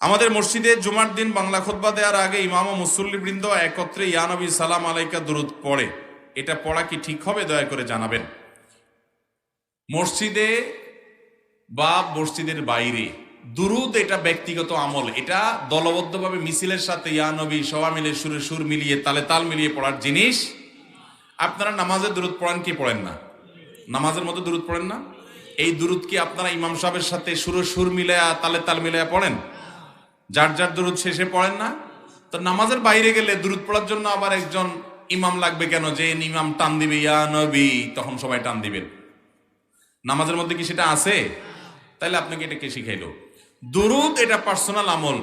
আমাদের মসজিদে জুমার দিন বাংলা খুতবা দেওয়ার আগে ইমাম ও মুসল্লিবৃন্দ একত্রে ইয়া নবী সালাম আলাইকা দুরুদ পড়ে, এটা পড়া কি ঠিক হবে? দয়া করে জানাবেন। মসজিদে বা মসজিদের বাইরে দুরুদ এটা ব্যক্তিগত আমল, এটা দলবদ্ধভাবে মিছিলের সাথে ইয়া নবী সবাই মিলে সুরে সুর মিলিয়ে তালে তাল মিলিয়ে পড়ার জিনিস। আপনারা নামাজে দুরুদ পড়েন কি পড়েন না? নামাজের মধ্যে দুরুদ পড়েন না? এই দুরুদ কি আপনারা ইমাম সাহেবের সাথে সুরে সুর মিলায়া তালে তাল মিলায়া পড়েন? যার যার দুরুদ শেষে পড়েন না? তো নামাজের বাইরে গেলে দুরুদ পড়ার জন্য আবার একজন ইমাম লাগবে কেন? যে ইমাম টান দিবে ইয়া নবী, তখন সবাই টান দিবেন। নামাজের মধ্যে কি সেটা আছে? তাহলে আপনাকে এটা কে শিখাইলো? দুরুদ এটা পার্সোনাল আমল।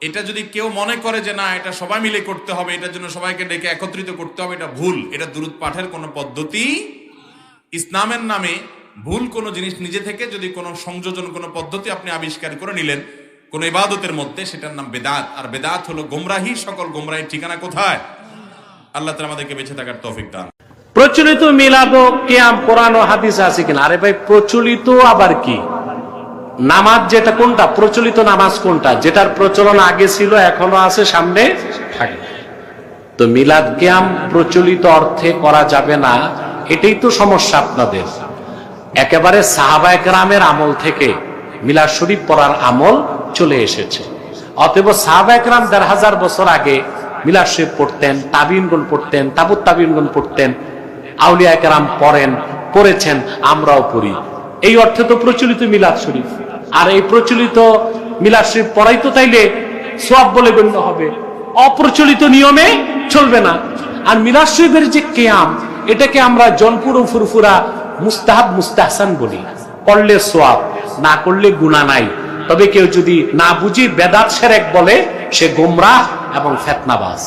এটা যদি কেউ মনে করে যে না এটা সবাই মিলে করতে হবে, এটার জন্য সবাইকে ডেকে একত্রিত করতে হবে, এটা ভুল। এটা দুরুদ পাঠের কোনো পদ্ধতি ইসলামের নামে ভুল কোনো জিনিস নিজে থেকে যদি কোনো সংযোজন কোনো পদ্ধতি আপনি আবিষ্কার করে নিলেন কোন ইবাদতের মধ্যে, সেটার নাম বেদাত। আর বেদাত হলো গোমরাহি। সকল গোমরাহির ঠিকানা কোথায়? আল্লাহ তাআলা আমাদেরকে বেঁচে থাকার তৌফিক দান। প্রচলিত মিলাদ ও কিয়াম কোরআন ও হাদিস আছে কিনা? আরে ভাই, প্রচলিত আবার কি? নামাজ যেটা কোনটা প্রচলিত? নামাজ কোনটা যেটার প্রচলন আগে ছিল, এখনো আছে, সামনে থাকবে? তো মিলাদ কিয়াম প্রচলিত অর্থে করা যাবে না, এটাই তো সমস্যা আপনাদের। একেবারে সাহাবায়ে কেরামের আমল থেকে মিলাদ শরীফ পড়ার আমল চলে এসেছে। অতএব সাহাবায়ে কেরাম ১৫০০ বছর আগে মিলাদ শরীফ পড়তেন, তাবিঈনগণ পড়তেন, তাবুত তাবিঈনগণ পড়তেন, আউলিয়া কেরাম পড়েছেন, আমরাও পড়ি। এই অর্থে তো প্রচলিত মিলাদ শরীফ। আর এই প্রচলিত মিলাদ শরীফ পড়াই তো তাইলে সওয়াব বলে গণ্য হবে, অপ্রচলিত নিয়মে চলবে না। আর মিলাদ শরীফের যে কিয়াম, এটাকে আমরা জনপুর ও ফুরফুরা মুস্তাহাব মুস্তাহসান বলি। করলে সওয়াব, না করলে গুনাহ নাই। তবে কেউ যদি না বুঝি বেদাত শিরক বলে, সে গোমরাহ এবং ফিতনাবাজ।